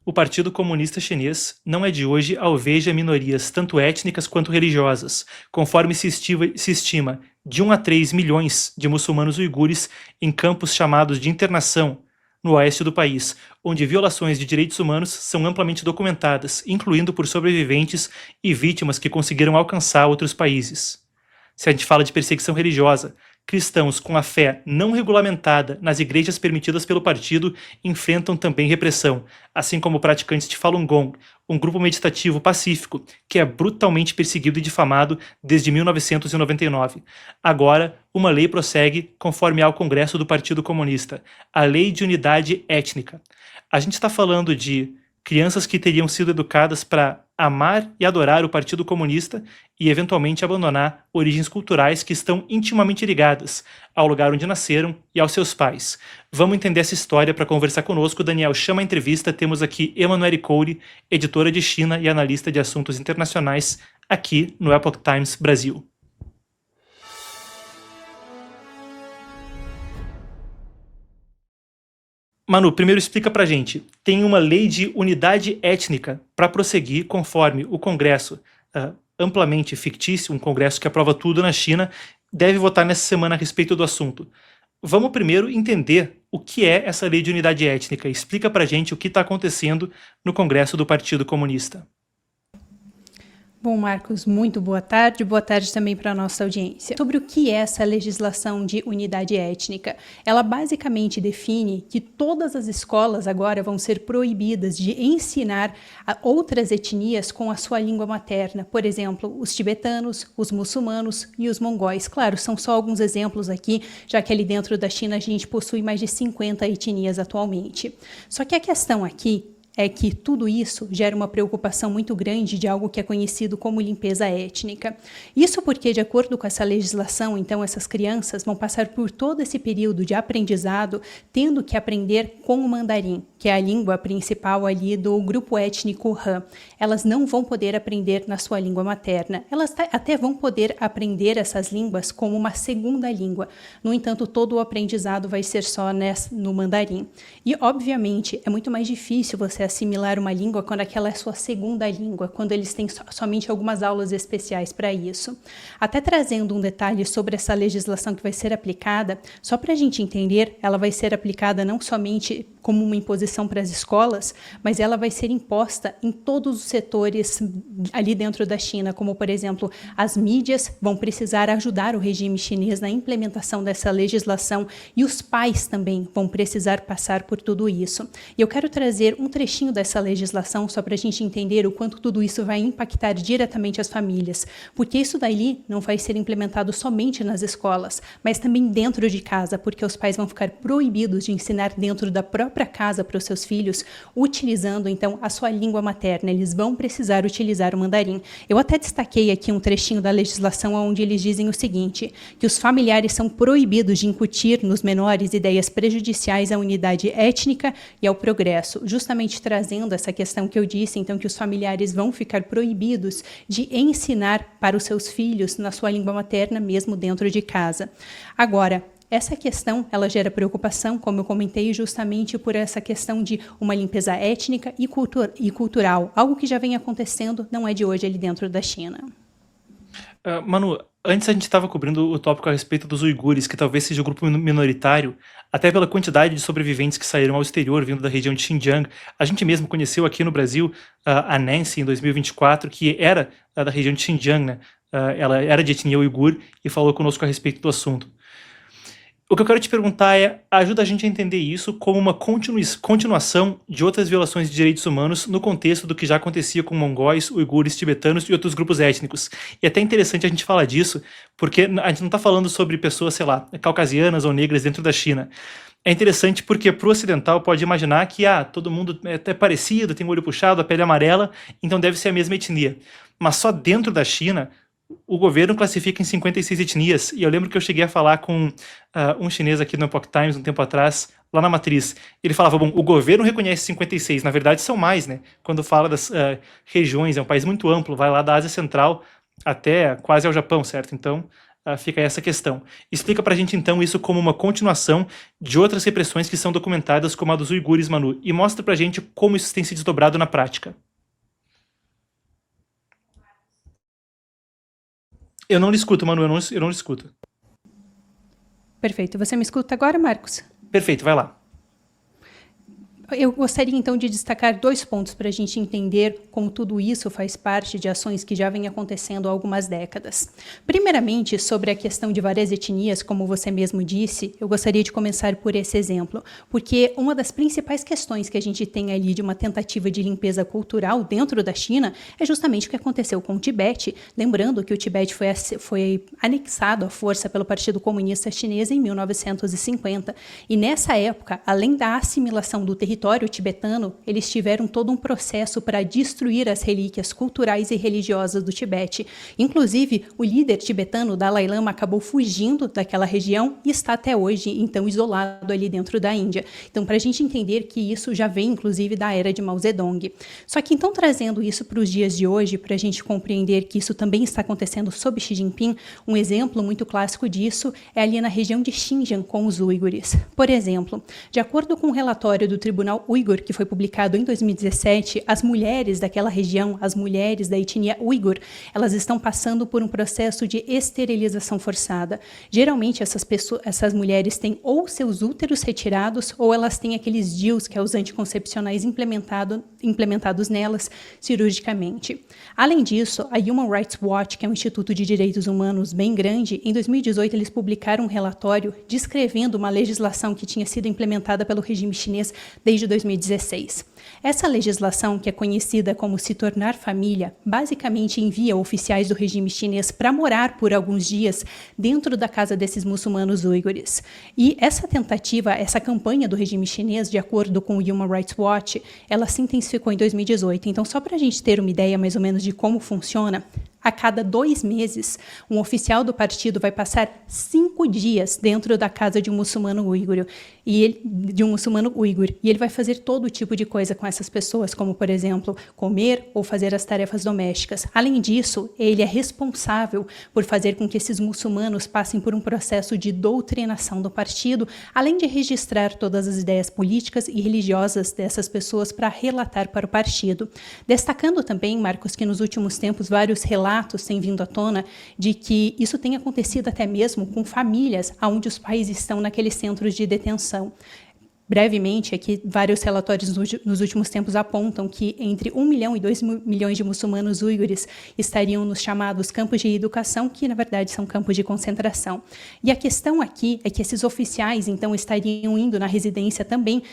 O Partido Comunista Chinês não é de hoje alveja minorias tanto étnicas quanto religiosas, conforme se estima de 1 a 3 milhões de muçulmanos uigures em campos chamados de internação no oeste do país, onde violações de direitos humanos são amplamente documentadas, incluindo por sobreviventes e vítimas que conseguiram alcançar outros países. Se a gente fala de perseguição religiosa, cristãos com a fé não regulamentada nas igrejas permitidas pelo partido enfrentam também repressão, assim como praticantes de Falun Gong, um grupo meditativo pacífico que é brutalmente perseguido e difamado desde 1999. Agora, uma lei prossegue conforme ao Congresso do Partido Comunista, a Lei de Unidade Étnica. A gente está falando de crianças que teriam sido educadas para amar e adorar o Partido Comunista e eventualmente abandonar origens culturais que estão intimamente ligadas ao lugar onde nasceram e aos seus pais. Vamos entender essa história. Para conversar conosco, Daniel chama a entrevista. Temos aqui Emanuele Coure, editora de China e analista de assuntos internacionais, aqui no Epoch Times Brasil. Manu, primeiro explica pra gente. Tem uma lei de unidade étnica para prosseguir conforme o Congresso, amplamente fictício, um Congresso que aprova tudo na China, deve votar nessa semana a respeito do assunto. Vamos primeiro entender o que é essa lei de unidade étnica. Explica pra gente o que está acontecendo no Congresso do Partido Comunista. Bom, Marcos, muito boa tarde também para a nossa audiência. Sobre o que é essa legislação de unidade étnica? Ela basicamente define que todas as escolas agora vão ser proibidas de ensinar a outras etnias com a sua língua materna, por exemplo, os tibetanos, os muçulmanos e os mongóis. Claro, são só alguns exemplos aqui, já que ali dentro da China a gente possui mais de 50 etnias atualmente. Só que a questão aqui é que tudo isso gera uma preocupação muito grande de algo que é conhecido como limpeza étnica. Isso porque, de acordo com essa legislação, então, essas crianças vão passar por todo esse período de aprendizado tendo que aprender com o mandarim, que é a língua principal ali do grupo étnico Han. Elas não vão poder aprender na sua língua materna. Elas até vão poder aprender essas línguas como uma segunda língua. No entanto, todo o aprendizado vai ser só no mandarim. E, obviamente, é muito mais difícil você assimilar uma língua quando aquela é sua segunda língua, quando eles têm somente algumas aulas especiais para isso. Até trazendo um detalhe sobre essa legislação que vai ser aplicada, só para a gente entender, ela vai ser aplicada não somente como uma imposição para as escolas, mas ela vai ser imposta em todos os setores ali dentro da China, como, por exemplo, as mídias vão precisar ajudar o regime chinês na implementação dessa legislação e os pais também vão precisar passar por tudo isso. E eu quero trazer um trechinho dessa legislação só para a gente entender o quanto tudo isso vai impactar diretamente as famílias, porque isso daí não vai ser implementado somente nas escolas, mas também dentro de casa, porque os pais vão ficar proibidos de ensinar dentro da própria casa para os seus filhos, utilizando então a sua língua materna. Eles vão precisar utilizar o mandarim. Eu até destaquei aqui um trechinho da legislação onde eles dizem o seguinte, que os familiares são proibidos de incutir nos menores ideias prejudiciais à unidade étnica e ao progresso, justamente trazendo essa questão que eu disse, então, que os familiares vão ficar proibidos de ensinar para os seus filhos na sua língua materna, mesmo dentro de casa. Agora, essa questão, ela gera preocupação, como eu comentei, justamente por essa questão de uma limpeza étnica e cultural, algo que já vem acontecendo, não é de hoje ali dentro da China. Manu, antes a gente estava cobrindo o tópico a respeito dos uigures, que talvez seja o grupo minoritário, até pela quantidade de sobreviventes que saíram ao exterior, vindo da região de Xinjiang. A gente mesmo conheceu aqui no Brasil a Nancy, em 2024, que era da região de Xinjiang, né? Ela era de etnia uigur e falou conosco a respeito do assunto. O que eu quero te perguntar ajuda a gente a entender isso como uma continuação de outras violações de direitos humanos no contexto do que já acontecia com mongóis, uigures, tibetanos e outros grupos étnicos. E é até interessante a gente falar disso, porque a gente não está falando sobre pessoas, sei lá, caucasianas ou negras dentro da China. É interessante porque para o ocidental pode imaginar que todo mundo é até parecido, tem o olho puxado, a pele amarela, então deve ser a mesma etnia. Mas só dentro da China, o governo classifica em 56 etnias, e eu lembro que eu cheguei a falar com um chinês aqui no Epoch Times um tempo atrás, lá na Matriz. Ele falava, bom, o governo reconhece 56, na verdade são mais, né? Quando fala das regiões, é um país muito amplo, vai lá da Ásia Central até quase ao Japão, certo? Então, Fica essa questão. Explica pra gente, então, isso como uma continuação de outras repressões que são documentadas, como a dos uigures, Manu, e mostra pra gente como isso tem se desdobrado na prática. Eu não lhe escuto, Manu, eu não lhe escuto. Perfeito. Você me escuta agora, Marcos? Perfeito, vai lá. Eu gostaria, então, de destacar 2 pontos para a gente entender como tudo isso faz parte de ações que já vêm acontecendo há algumas décadas. Primeiramente, sobre a questão de várias etnias, como você mesmo disse, eu gostaria de começar por esse exemplo, porque uma das principais questões que a gente tem ali de uma tentativa de limpeza cultural dentro da China é justamente o que aconteceu com o Tibete, lembrando que o Tibete foi anexado à força pelo Partido Comunista Chinês em 1950, e nessa época, além da assimilação do território tibetano, eles tiveram todo um processo para destruir as relíquias culturais e religiosas do Tibete. Inclusive, o líder tibetano, Dalai Lama, acabou fugindo daquela região e está até hoje, então, isolado ali dentro da Índia. Então, para a gente entender que isso já vem, inclusive, da era de Mao Zedong. Só que, então, trazendo isso para os dias de hoje, para a gente compreender que isso também está acontecendo sob Xi Jinping, um exemplo muito clássico disso é ali na região de Xinjiang com os uigures. Por exemplo, de acordo com um relatório do Tribunal Uigur, que foi publicado em 2017, as mulheres daquela região, as mulheres da etnia uigur, elas estão passando por um processo de esterilização forçada. Geralmente, essas mulheres têm ou seus úteros retirados, ou elas têm aqueles DIUs, que é os anticoncepcionais implementados nelas cirurgicamente. Além disso, a Human Rights Watch, que é um instituto de direitos humanos bem grande, em 2018 eles publicaram um relatório descrevendo uma legislação que tinha sido implementada pelo regime chinês desde 2016. Essa legislação, que é conhecida como Se Tornar Família, basicamente envia oficiais do regime chinês para morar por alguns dias dentro da casa desses muçulmanos uigures. E essa tentativa, essa campanha do regime chinês, de acordo com o Human Rights Watch, ela se intensificou em 2018. Então, só para a gente ter uma ideia mais ou menos de como funciona, a cada 2 meses, um oficial do partido vai passar 5 dias dentro da casa de um muçulmano uigur, e ele vai fazer todo tipo de coisa com essas pessoas, como, por exemplo, comer ou fazer as tarefas domésticas. Além disso, ele é responsável por fazer com que esses muçulmanos passem por um processo de doutrinação do partido, além de registrar todas as ideias políticas e religiosas dessas pessoas para relatar para o partido. Destacando também, Marcos, que nos últimos tempos vários relatos têm vindo à tona de que isso tem acontecido até mesmo com famílias onde os pais estão naqueles centros de detenção. Brevemente, aqui vários relatórios nos últimos tempos apontam que entre 1 milhão e 2 milhões de muçulmanos uigures estariam nos chamados campos de educação, que na verdade são campos de concentração. E a questão aqui é que esses oficiais então estariam indo na residência também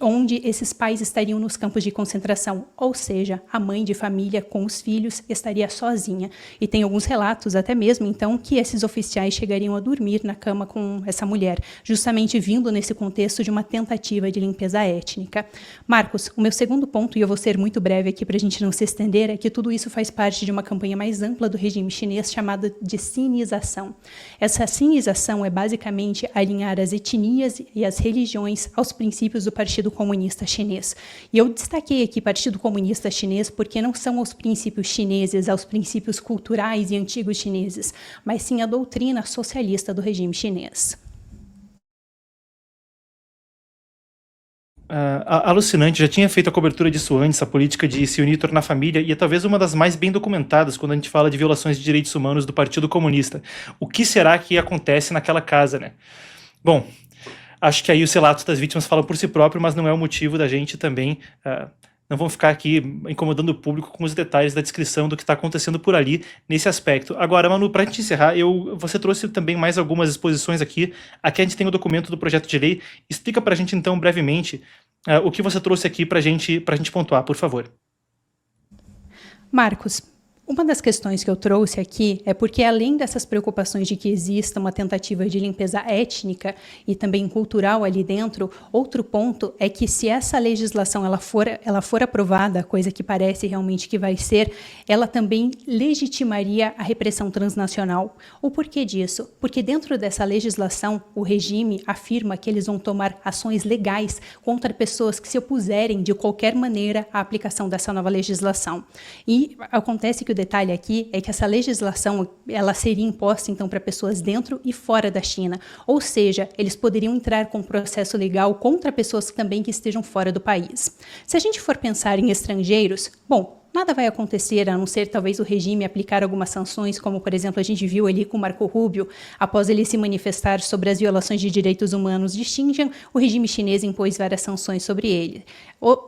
onde esses pais estariam nos campos de concentração, ou seja, a mãe de família com os filhos estaria sozinha. E tem alguns relatos até mesmo, então, que esses oficiais chegariam a dormir na cama com essa mulher, justamente vindo nesse contexto de uma tentativa de limpeza étnica. Marcos, o meu segundo ponto, e eu vou ser muito breve aqui para a gente não se estender, é que tudo isso faz parte de uma campanha mais ampla do regime chinês chamada de sinização. Essa sinização é basicamente alinhar as etnias e as religiões aos princípios do Partido Comunista Chinês. E eu destaquei aqui Partido Comunista Chinês porque não são os princípios chineses, aos princípios culturais e antigos chineses, mas sim a doutrina socialista do regime chinês. Alucinante, já tinha feito a cobertura disso antes, a política de se unir e tornar família, e é talvez uma das mais bem documentadas quando a gente fala de violações de direitos humanos do Partido Comunista. O que será que acontece naquela casa, né? Bom, acho que aí os relatos das vítimas falam por si próprio, mas não é o motivo da gente também... não vamos ficar aqui incomodando o público com os detalhes da descrição do que está acontecendo por ali nesse aspecto. Agora, Manu, para a gente encerrar, você trouxe também mais algumas exposições aqui. Aqui a gente tem o documento do projeto de lei. Explica para a gente, então, brevemente, o que você trouxe aqui para a gente pontuar, por favor. Marcos, uma das questões que eu trouxe aqui é porque, além dessas preocupações de que exista uma tentativa de limpeza étnica e também cultural ali dentro, outro ponto é que se essa legislação ela for aprovada, coisa que parece realmente que vai ser, ela também legitimaria a repressão transnacional. O porquê disso? Porque dentro dessa legislação, o regime afirma que eles vão tomar ações legais contra pessoas que se opuserem de qualquer maneira à aplicação dessa nova legislação. E acontece que detalhe aqui é que essa legislação, ela seria imposta então para pessoas dentro e fora da China, ou seja, eles poderiam entrar com processo legal contra pessoas também que estejam fora do país. Se a gente for pensar em estrangeiros, bom, nada vai acontecer a não ser talvez o regime aplicar algumas sanções, como por exemplo a gente viu ali com Marco Rubio, após ele se manifestar sobre as violações de direitos humanos de Xinjiang, o regime chinês impôs várias sanções sobre ele.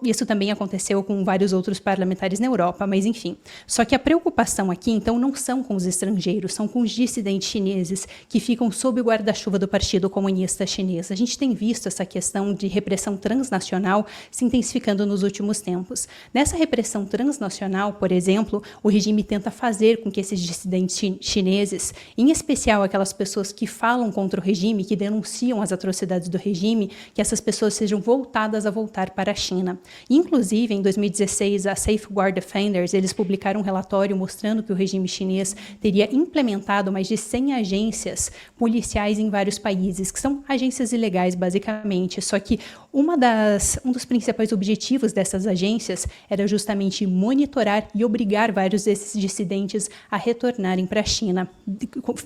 Isso também aconteceu com vários outros parlamentares na Europa, mas enfim. Só que a preocupação aqui então não são com os estrangeiros, são com os dissidentes chineses que ficam sob o guarda-chuva do Partido Comunista Chinês. A gente tem visto essa questão de repressão transnacional se intensificando nos últimos tempos. Nessa repressão transnacional, por exemplo, o regime tenta fazer com que esses dissidentes chineses, em especial aquelas pessoas que falam contra o regime, que denunciam as atrocidades do regime, que essas pessoas sejam voltadas a voltar para a China. Inclusive, em 2016, a Safeguard Defenders, eles publicaram um relatório mostrando que o regime chinês teria implementado mais de 100 agências policiais em vários países, que são agências ilegais, basicamente. Só que um dos principais objetivos dessas agências era justamente monitorar e obrigar vários desses dissidentes a retornarem para a China.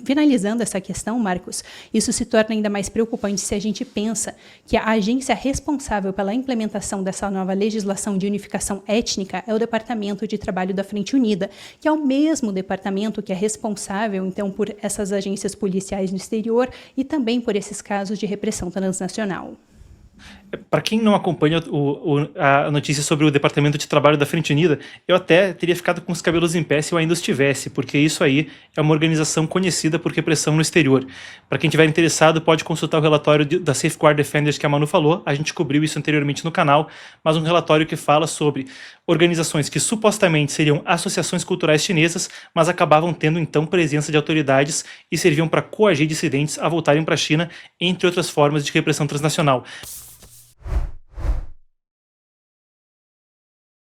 Finalizando essa questão, Marcos, isso se torna ainda mais preocupante se a gente pensa que a agência responsável pela implementação dessa nova legislação de unificação étnica é o Departamento de Trabalho da Frente Unida, que é o mesmo departamento que é responsável, então, por essas agências policiais no exterior e também por esses casos de repressão transnacional. Para quem não acompanha a notícia sobre o Departamento de Trabalho da Frente Unida, eu até teria ficado com os cabelos em pé se eu ainda estivesse, porque isso aí é uma organização conhecida por repressão no exterior. Para quem estiver interessado, pode consultar o relatório da Safeguard Defenders que a Manu falou, a gente cobriu isso anteriormente no canal, mas um relatório que fala sobre organizações que supostamente seriam associações culturais chinesas, mas acabavam tendo então presença de autoridades e serviam para coagir dissidentes a voltarem para a China, entre outras formas de repressão transnacional.